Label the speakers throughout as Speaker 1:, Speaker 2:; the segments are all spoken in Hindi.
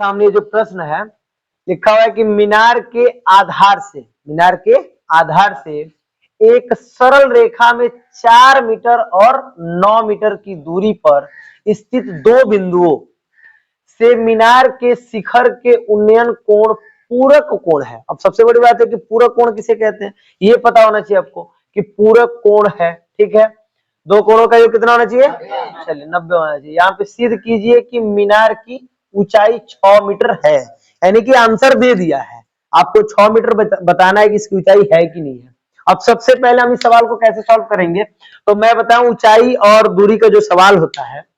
Speaker 1: सामने जो प्रश्न है लिखा हुआ है कि मीनार के आधार से एक सरल रेखा में 4 मीटर और 9 मीटर की दूरी पर स्थित दो बिंदुओं से मीनार के शिखर के उन्नयन कोण पूरक कोण है। अब सबसे बड़ी बात है कि पूरक कोण किसे कहते हैं, ये पता होना चाहिए आपको कि पूरक कोण है। ठीक है, दो कोणों का योग कितना होना चाहिए, चलिए 90 होना चाहिए। यहाँ पे सिद्ध कीजिए कि मीनार की ऊंचाई 6 मीटर है, यानी कि आंसर दे दिया है, आपको 6 मीटर बताना है कि इसकी ऊंचाई है कि नहीं है। अब सबसे पहले हम इस सवाल को कैसे सॉल्व करेंगे, तो मैं बताऊं ऊंचाई और दूरी का जो सवाल होता है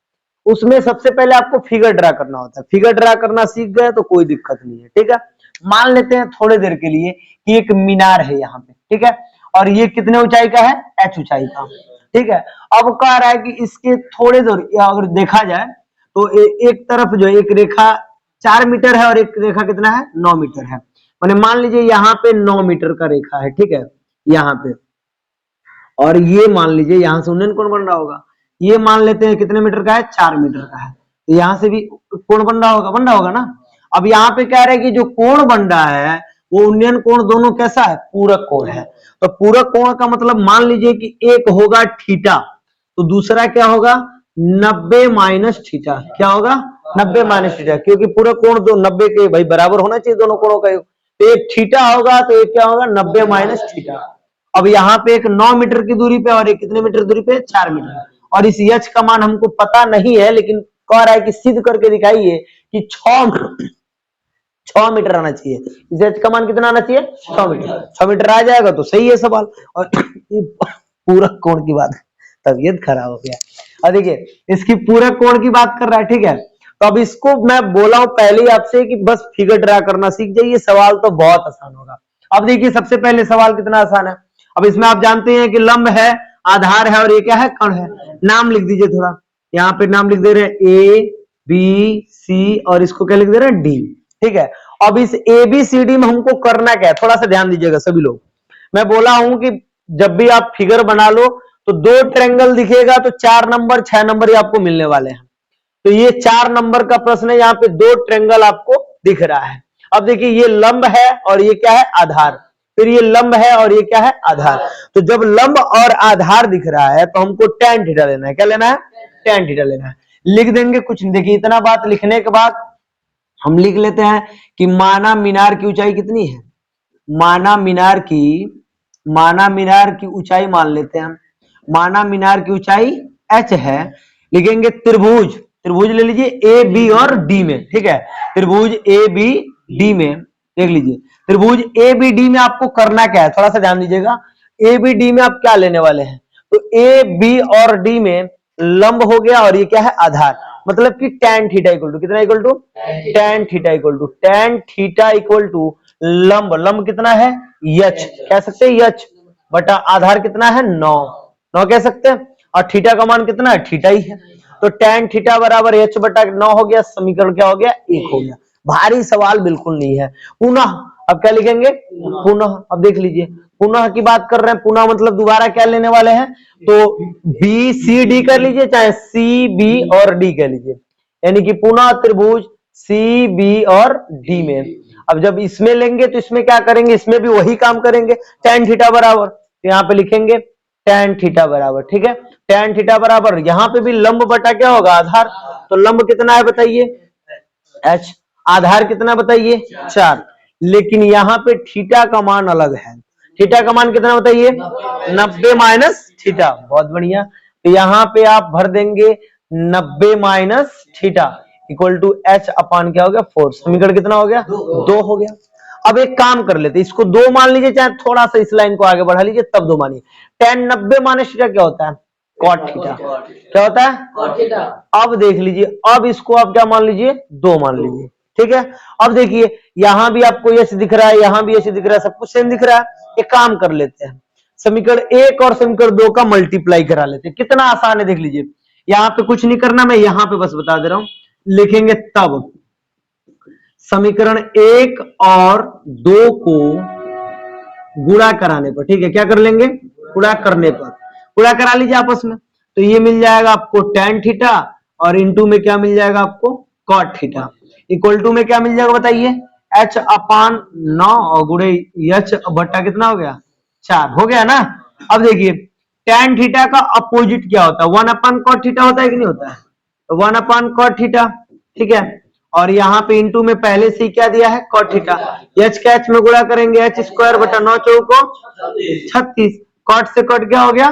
Speaker 1: उसमें सबसे पहले आपको फिगर ड्रा करना होता है। फिगर ड्रा करना सीख गए तो कोई दिक्कत नहीं है। ठीक है, मान लेते हैं थोड़ी देर के लिए कि एक मीनार है यहाँ पे, ठीक है, और ये कितने ऊंचाई का है, h ऊंचाई का। ठीक है, अब कह रहा है कि इसके थोड़े दूर अगर देखा जाए तो एक तरफ जो एक रेखा 4 मीटर है और एक रेखा कितना है, 9 मीटर है। मैंने मान लीजिए यहाँ पे 9 मीटर का रेखा है, ठीक है, यहाँ पे, और ये मान लीजिए यहाँ से उन्नयन कोण बन रहा होगा, ये मान लेते हैं कितने मीटर का है, 4 मीटर का है, तो यहाँ से भी कोण बन रहा होगा ना। अब यहाँ पे कह रहे हैं कि जो कोण बन रहा है वो उन्नयन कोण दोनों कैसा है, पूरक कोण है। तो पूरक कोण का मतलब मान लीजिए कि एक होगा थीटा तो दूसरा क्या होगा 90 माइनस थीटा। क्या होगा 90 माइनस थीटा, क्योंकि पूरक कोण जो 90 के भाई बराबर होना चाहिए दोनों कोणों का योग। तो एक थीटा होगा तो एक क्या होगा 90 माइनस थीटा। अब यहाँ पे एक 9 मीटर की दूरी पे और एक कितने मीटर दूरी पे, 4 मीटर, और इस h का मान हमको पता नहीं है, लेकिन कह रहा है कि सिद्ध करके दिखाइए कि 6 मीटर आना चाहिए। इस h का मान कितना आना चाहिए, 6 मीटर। 6 मीटर आ जाएगा तो सही है सवाल। और पूरक कोण की बात, तबीयत खराब हो गया। और देखिए इसकी पूरक कोण की बात कर रहा है, ठीक है, तो अब इसको मैं बोला हूं पहले ही आपसे कि बस फिगर ड्रा करना सीख जाइए, सवाल तो बहुत आसान होगा। अब देखिए सबसे पहले सवाल कितना आसान है। अब इसमें आप जानते हैं कि लंब है, आधार है और ये क्या है, कण है। नाम लिख दीजिए थोड़ा, यहाँ पे नाम लिख दे रहे हैं ए बी सी और इसको क्या लिख दे रहे हैं डी। ठीक है, अब इस ए बी सी डी में हमको करना क्या है, थोड़ा सा ध्यान दीजिएगा सभी लोग। मैं बोला हूं कि जब भी आप फिगर बना लो तो 2 ट्रायंगल दिखेगा तो 4 नंबर 6 नंबर ही आपको मिलने वाले हैं। तो ये 4 नंबर का प्रश्न है, यहाँ पे 2 ट्रायंगल आपको दिख रहा है। अब देखिए ये लंब है और ये क्या है, आधार, फिर ये लंब है और ये क्या है, आधार। तो जब लंब और आधार दिख रहा है तो हमको tan थीटा लेना है। क्या लेना है, tan थीटा लेना है। लिख देंगे कुछ नहीं, देखिए इतना बात लिखने के बाद हम लिख लेते हैं कि माना मीनार की ऊंचाई कितनी है, माना मीनार की ऊंचाई मान लेते हैं हम, माना मीनार की ऊंचाई h है। लिखेंगे त्रिभुज ले लीजिए ए बी और डी में, ठीक है, त्रिभुज ए बी डी में देख लीजिए, त्रिभुज ए बी डी में आपको करना क्या है, थोड़ा सा ध्यान दीजिएगा। ए बी डी में आप क्या लेने वाले हैं, तो ए बी और डी में लंब हो गया और ये क्या है, आधार, मतलब कि tan थीटा इक्वल टू कितना, equal to tan theta equal to लंब कितना है h, कह सकते हैं h बटा आधार कितना है 9 कह सकते हैं, और थीटा का मान कितना है, थीटा ही है। तो tan थीटा बराबर h बटा 9 हो गया, समीकरण क्या हो गया, 1 हो गया। भारी सवाल बिल्कुल नहीं है। पुनः अब क्या लिखेंगे, पुनः, अब देख लीजिए पुनः की बात कर रहे हैं, पुनः मतलब दोबारा क्या लेने वाले हैं, तो बी सी डी कर लीजिए, चाहे सी बी और डी कह लीजिए, यानी कि पुनः त्रिभुज सी बी और डी में। अब जब इसमें लेंगे तो इसमें क्या करेंगे, इसमें भी वही काम करेंगे, tan थीटा बराबर, तो यहाँ पे लिखेंगे tan थीटा बराबर, ठीक है, tan थीटा बराबर, यहाँ पे भी लंब बटा क्या होगा, आधार, तो लंब कितना है बताइए h, आधार कितना बताइए 4, लेकिन यहाँ पे थीटा का मान अलग है। थीटा का मान कितना बताइए 90 माइनस थीटा, बहुत बढ़िया। तो यहाँ पे आप भर देंगे 90 minus theta equal to h upon क्या हो गया 4, समीकरण कितना हो गया 2 हो गया। अब एक काम कर लेते, इसको 2 मान लीजिए, चाहे थोड़ा सा इस लाइन को आगे बढ़ा लीजिए तब 2 मानिए। tan 90 माइनस थीटा क्या होता है, cot थीटा, क्या होता है cot थीटा। अब देख लीजिए, अब इसको आप क्या मान लीजिए 2 मान लीजिए, ठीक है। अब देखिए यहां भी आपको यश दिख रहा है, यहां भी यश दिख रहा है, सब कुछ सेम दिख रहा है। एक काम कर लेते हैं, समीकरण 1 और समीकरण 2 का मल्टीप्लाई करा लेते हैं, कितना आसान है देख लीजिए। यहाँ पे कुछ नहीं करना, मैं यहाँ पे बस बता दे रहा हूं, लिखेंगे तब समीकरण 1 और 2 को गुणा कराने पर, ठीक है, क्या कर लेंगे, गुणा करने पर, गुणा करा लीजिए आपस में, तो ये मिल जाएगा आपको tan थीटा और इनटू में क्या मिल जाएगा आपको cot थीटा। इक्वल टू में क्या मिल जाएगा बताइए, h अपान 9 और गुणे h बट्टा कितना हो गया 4 हो गया ना। अब देखिए tan थीटा का अपोजिट क्या होता है, 1 अपान कॉट थीटा होता है कि नहीं होता है, तो 1 अपान कॉट थीटा, ठीक है। और यहाँ पे इंटू में पहले से क्या दिया है कॉट थीटा, h का h में गुणा करेंगे h स्क्वायर बटा 9 चौको 36, कॉट से कॉट क्या हो गया,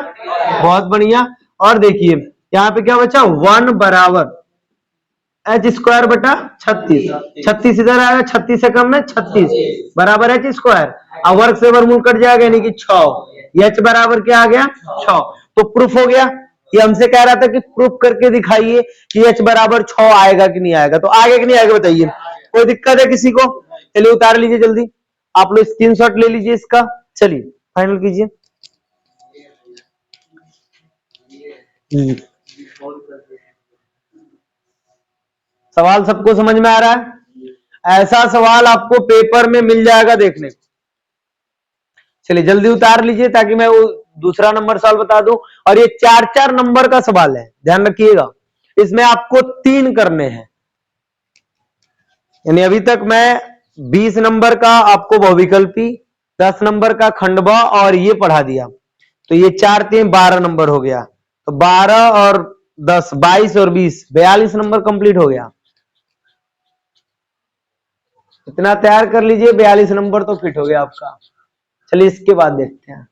Speaker 1: बहुत बढ़िया। और देखिए यहाँ पे क्या बचा 1 बराबर एच स्क्वायर बटा 36, 36 इधर आएगा 36 से कम में 36 बराबर एच स्क्वायर, अब वर्ग से वर्गमूल कट जाएगा यानी कि 6, एच बराबर क्या आ गया 6। तो प्रूफ हो गया। ये हमसे कह रहा था कि प्रूफ करके दिखाइए कि एच बराबर 6 आएगा कि नहीं आएगा, तो आएगा कि नहीं आएगा बताइए, कोई दिक्कत है किसी को, चलिए उतार लीजिए जल्दी, आप लोग स्क्रीनशॉट ले लीजिए इसका, चलिए फाइनल कीजिए। सवाल सबको समझ में आ रहा है, ऐसा सवाल आपको पेपर में मिल जाएगा देखने को। चलिए जल्दी उतार लीजिए ताकि मैं वो दूसरा नंबर सवाल बता दूं, और ये 4-4 नंबर का सवाल है, ध्यान रखिएगा। इसमें आपको 3 करने हैं, यानी अभी तक मैं 20 नंबर का आपको बहुविकल्पी, 10 नंबर का खंडवा और ये पढ़ा दिया, तो ये 4-3 12 नंबर हो गया, तो 12 और 10 22 और 20 42 नंबर कंप्लीट हो गया। इतना तैयार कर लीजिए, 42 नंबर तो फिट हो गया आपका। चलिए इसके बाद देखते हैं,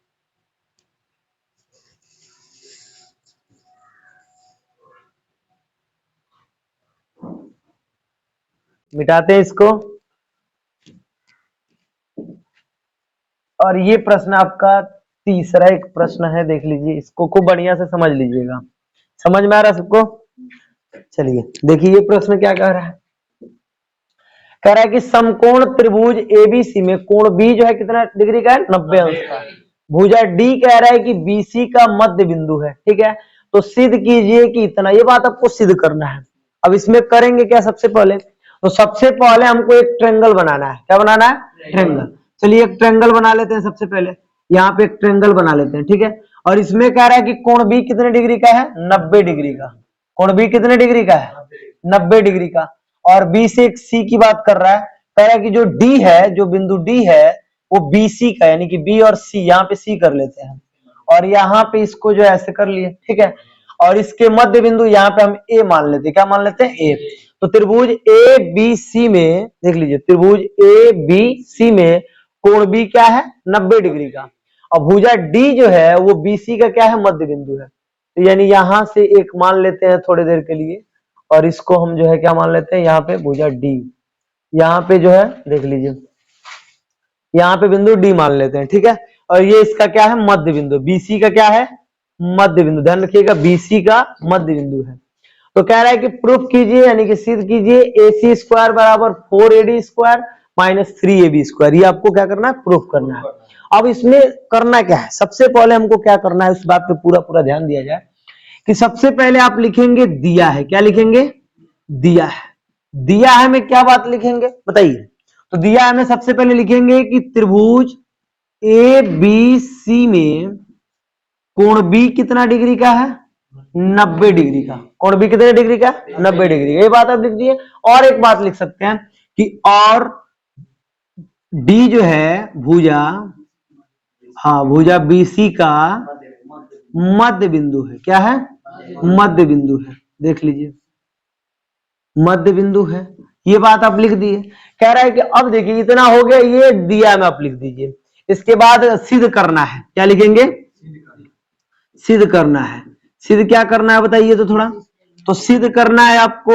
Speaker 1: मिटाते हैं इसको। और ये प्रश्न आपका तीसरा एक प्रश्न है, देख लीजिए इसको खूब बढ़िया से समझ लीजिएगा। समझ में आ रहा है सबको? चलिए देखिए ये प्रश्न क्या कह रहा है, कह रहा है कि समकोण त्रिभुज एबीसी में कोण बी जो है कितना डिग्री का है 90 अंश का, भुजा डी कह रहा है कि बीसी का मध्य बिंदु है, ठीक है। तो सिद्ध कीजिए कि इतना, ये बात आपको सिद्ध करना है। अब इसमें करेंगे क्या, सबसे पहले तो सबसे पहले हमको एक ट्रायंगल बनाना है, क्या बनाना है ट्रायंगल। चलिए एक ट्रायंगल बना लेते हैं, सबसे पहले यहाँ पे एक ट्रायंगल बना लेते हैं, ठीक है। और इसमें कह रहा है कि कोण बी कितने डिग्री का है 90 डिग्री का, कोण बी कितने डिग्री का है 90 डिग्री का। और बी से एक सी की बात कर रहा है, कह रहा है कि जो डी है, जो बिंदु डी है वो बीसी का, यानी कि बी और सी, यहाँ पे सी कर लेते हैं और यहाँ पे इसको जो ऐसे कर लिए, ठीक है। और इसके मध्य बिंदु यहाँ पे हम ए मान लेते हैं, क्या मान लेते हैं ए। तो त्रिभुज ए बी सी में देख लीजिए, त्रिभुज ए बी सी में कोण बी क्या है 90 डिग्री का, और भुजा डी जो है वो बीसी का क्या है मध्य बिंदु है। तो यानी यहां से एक मान लेते हैं थोड़ी देर के लिए, और इसको हम जो है क्या मान लेते हैं यहाँ पे भुजा डी, यहाँ पे जो है देख लीजिए यहाँ पे बिंदु डी मान लेते हैं, ठीक है। और ये इसका क्या है मध्य बिंदु, बीसी का क्या है मध्य बिंदु, ध्यान रखिएगा बीसी का मध्य बिंदु है। तो कह रहा है कि प्रूफ कीजिए, यानी कि सिद्ध कीजिए AC स्क्वायर बराबर 4AD square minus 3AB square, ये आपको क्या करना है प्रूफ करना है। अब इसमें करना क्या है, सबसे पहले हमको क्या करना है, उस बात पे पूरा पूरा ध्यान दिया जाए कि सबसे पहले आप लिखेंगे दिया है, क्या लिखेंगे दिया है। दिया है में क्या बात लिखेंगे बताइए, तो दिया है में सबसे पहले लिखेंगे कि त्रिभुज ABC में कोण बी कितना डिग्री का है 90 डिग्री का, कोण बी कितने डिग्री का 90 डिग्री का, ये बात आप लिख दिए। और एक बात लिख सकते हैं कि और डी जो है भुजा, हाँ भुजा बीसी का मध्य बिंदु है, क्या है मध्य बिंदु है, देख लीजिए मध्य बिंदु है, ये बात आप लिख दिए। कह रहा है कि अब देखिए इतना हो गया, ये दिया में आप लिख दीजिए। इसके बाद सिद्ध करना है, क्या लिखेंगे सिद्ध करना है। सिद्ध क्या करना है बताइए तो थोड़ा, तो सिद्ध करना है आपको,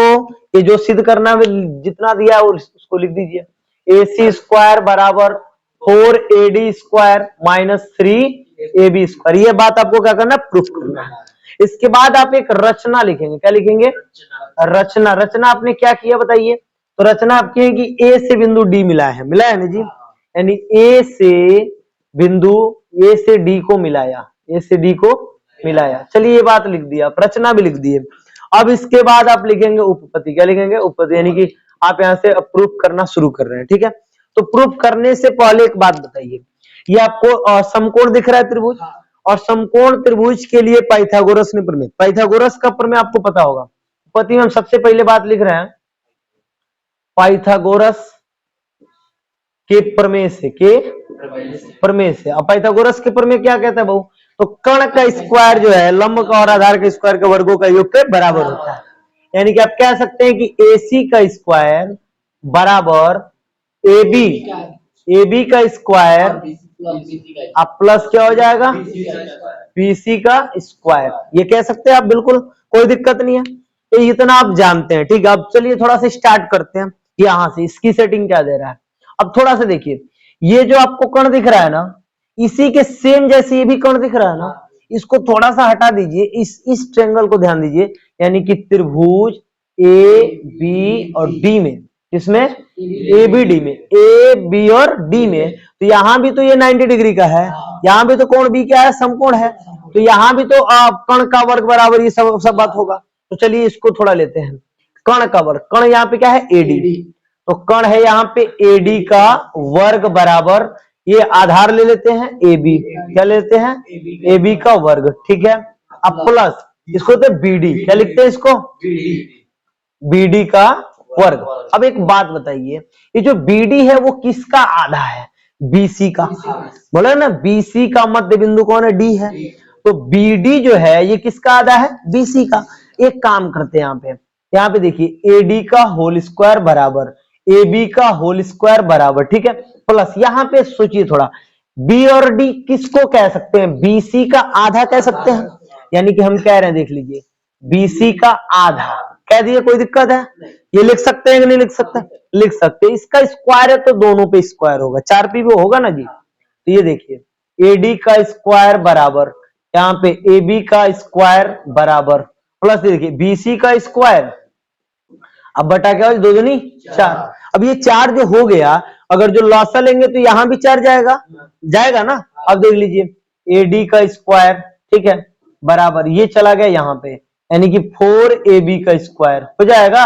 Speaker 1: ये जो सिद्ध करना है जितना दिया है उसको लिख दीजिए। AC स्क्वायर बराबर 4AD square minus 3AB square, ये बात आपको क्या करना है प्रूफ करना है। इसके बाद आप एक रचना लिखेंगे, क्या लिखेंगे रचना। रचना आपने क्या किया बताइए, तो रचना आपकी है कि A से बिंदु D मिला है ना जी, यानी A से बिंदु A से D को मिलाया, A से D को मिलाया। चलिए ये बात लिख दिया, रचना भी लिख दिए। अब इसके बाद आप लिखेंगे उपपत्ति, क्या लिखेंगे उपपत्ति, यानी कि आप यहां से प्रूफ करना शुरू कर रहे हैं, ठीक है। तो प्रूफ करने से पहले एक बात बताइए, ये आपको समकोण दिख रहा है त्रिभुज, और समकोण त्रिभुज के लिए पाइथागोरस ने प्रमेय, पाइथागोरस का प्रमेय आपको पता होगा। उपपत्ति में हम सबसे पहले बात लिख रहे हैं पाइथागोरस के प्रमेय से, अब पाइथागोरस के प्रमेय क्या कहता है भाऊ? तो कर्ण का स्क्वायर जो है लंब का और आधार के स्क्वायर के वर्गों का योग के बराबर होता है। यानी कि आप कह सकते हैं कि AC का स्क्वायर बराबर AB का स्क्वायर अब प्लस क्या हो जाएगा? BC का स्क्वायर। ये कह सकते हैं आप, बिल्कुल कोई दिक्कत नहीं है। तो इतना आप जानते हैं, ठीक है। अब चलिए थोड़ा सा स्टार्ट करते हैं यहां से, इसकी सेटिंग क्या दे रहा है। अब थोड़ा सा देखिए, ये जो आपको कर्ण दिख रहा है ना, इसी के सेम जैसे ये भी कर्ण दिख रहा है ना, इसको थोड़ा सा हटा दीजिए, इस ट्रायंगल को ध्यान दीजिए, यानी कि त्रिभुज AB और D में, इसमें ABD में, AB और D में, तो यहां भी तो ये 90 डिग्री का है, यहां भी तो कोण B क्या है? समकोण है। तो यहां भी तो कर्ण का वर्ग बराबर ये सब बात होगा। तो चलिए इसको थोड़ा लेते हैं, कर्ण का वर्ग। कर्ण यहाँ पे क्या है? AD। तो कर्ण है यहाँ पे AD का वर्ग बराबर, ये आधार ले लेते हैं AB, क्या लेते हैं? AB का वर्ग, ठीक है। अब प्लस इसको तो BD, क्या लिखते हैं इसको? BD का वर्ग। अब एक बात बताइए, ये जो BD है वो किसका आधा है? BC का। बोला ना, BC का मध्य बिंदु कौन है? D है। तो BD जो है ये किसका आधा है? BC का। एक काम करते हैं, यहाँ पे देखिए, AD का होल स्क्वायर बराबर AB का होल स्क्वायर बराबर, ठीक है, प्लस यहाँ पे सोचिए थोड़ा, B और D किसको कह सकते हैं? BC का आधा कह सकते हैं। यानी कि हम कह रहे हैं, देख लीजिए, BC का आधा कह दिए, कोई दिक्कत है? ये लिख सकते हैं कि नहीं लिख सकते? लिख सकते हैं। इसका स्क्वायर है तो दोनों पे स्क्वायर होगा, 4p वो होगा ना जी। तो ये देखिए, AD का स्क्वायर बराबर, यहाँ पे AB का स्क्वायर बराबर, प्लस देखिए BC का स्क्वायर, अब बटा क्या हो? 2 दूनी 4। अब ये 4 जो हो गया, अगर जो लॉसा लेंगे तो यहां भी 4 जाएगा ना। अब देख लीजिए, AD का स्क्वायर, ठीक है, बराबर ये चला गया यहाँ पे, यानी कि 4AB का स्क्वायर हो जाएगा।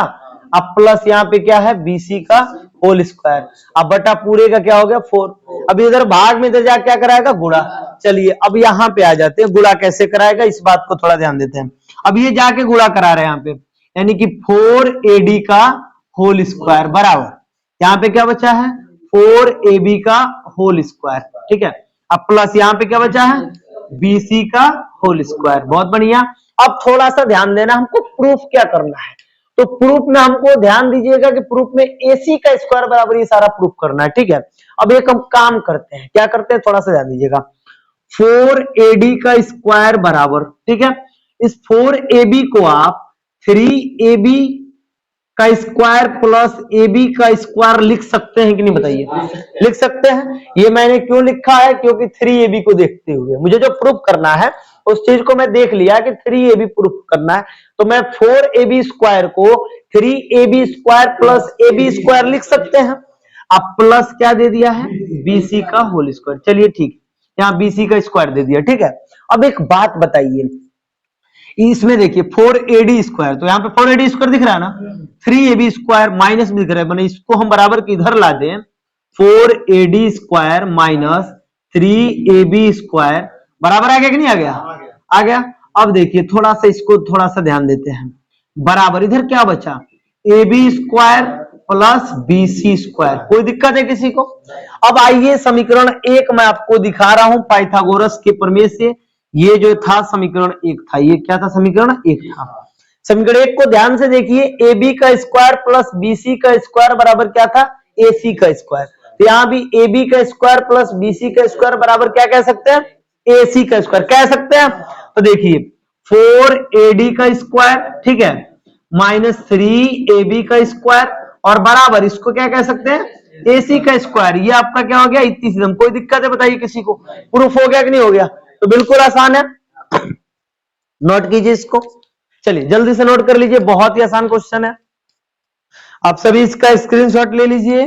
Speaker 1: अब प्लस यहाँ पे क्या है? BC का होल स्क्वायर, अब बटा पूरे का क्या हो गया? 4। अब इधर भाग में इधर जाके क्या कराएगा? गुणा। चलिए अब यहाँ पे आ जाते हैं, गुणा कैसे कराएगा इस बात को थोड़ा ध्यान देते हैं। अब ये जाके गुणा करा रहे हैं यहाँ पे, यानी कि 4AD का होल स्क्वायर बराबर, यहाँ पे क्या बचा है? 4AB का होल स्क्वायर, ठीक है। अब प्लस यहाँ पे क्या बचा है? BC का होल स्क्वायर। बहुत बढ़िया। अब थोड़ा सा ध्यान देना, हमको प्रूफ क्या करना है। तो प्रूफ में हमको ध्यान दीजिएगा कि प्रूफ में AC का स्क्वायर बराबर ये सारा प्रूफ करना है, ठीक है। अब एक हम काम करते हैं, क्या करते हैं? थोड़ा सा ध्यान दीजिएगा, 4AD का स्क्वायर बराबर, ठीक है, इस 4AB को आप 3AB का स्क्वायर प्लस AB का स्क्वायर लिख सकते हैं कि नहीं? बताइए, लिख सकते हैं। ये मैंने क्यों लिखा है? क्योंकि 3AB को देखते हुए मुझे जो प्रूफ करना है उस चीज को मैं देख लिया कि 3AB प्रूफ करना है, तो मैं 4AB स्क्वायर को 3AB square plus AB square लिख सकते हैं। अब प्लस क्या दे दिया है? BC का होल स्क्वायर। चलिए ठीक, यहाँ BC का स्क्वायर दे दिया, ठीक है। अब एक बात बताइए, इसमें देखिए 4AD स्क्वायर, तो यहाँ पे 4AD स्क्वायर दिख रहा है ना, 3AB स्क्वायर माइनस में दिख रहा है, मैंने इसको हम बराबर के इधर ला दें, 4AD square minus 3AB square बराबर आ गया कि नहीं आ गया? आ गया। अब देखिए थोड़ा सा इसको थोड़ा सा ध्यान देते हैं, बराबर इधर क्या बचा? AB square plus BC square. कोई दिक्कत है किसी को? अब आइए समीकरण 1 मैं आपको दिखा रहा हूं पाइथागोरस के प्रमेय से। ये जो था समीकरण 1 था, ये क्या था? समीकरण 1 था। समीकरण 1 को ध्यान से देखिए, AB का स्क्वायर प्लस BC का स्क्वायर बराबर क्या था? AC का स्क्वायर। तो यहां भी AB का स्क्वायर प्लस BC का स्क्वायर बराबर क्या कह सकते हैं? AC का स्क्वायर कह सकते हैं। तो देखिए 4AD का स्क्वायर, ठीक है, माइनस 3AB का स्क्वायर और बराबर इसको क्या कह सकते हैं? AC का स्क्वायर। ये आपका क्या हो गया? इतनी सी। कोई दिक्कत है बताइए किसी को? प्रूफ हो गया कि नहीं हो गया? तो बिल्कुल आसान है, नोट कीजिए इसको। चलिए जल्दी से नोट कर लीजिए, बहुत ही आसान क्वेश्चन है। आप सभी इसका स्क्रीनशॉट ले लीजिए।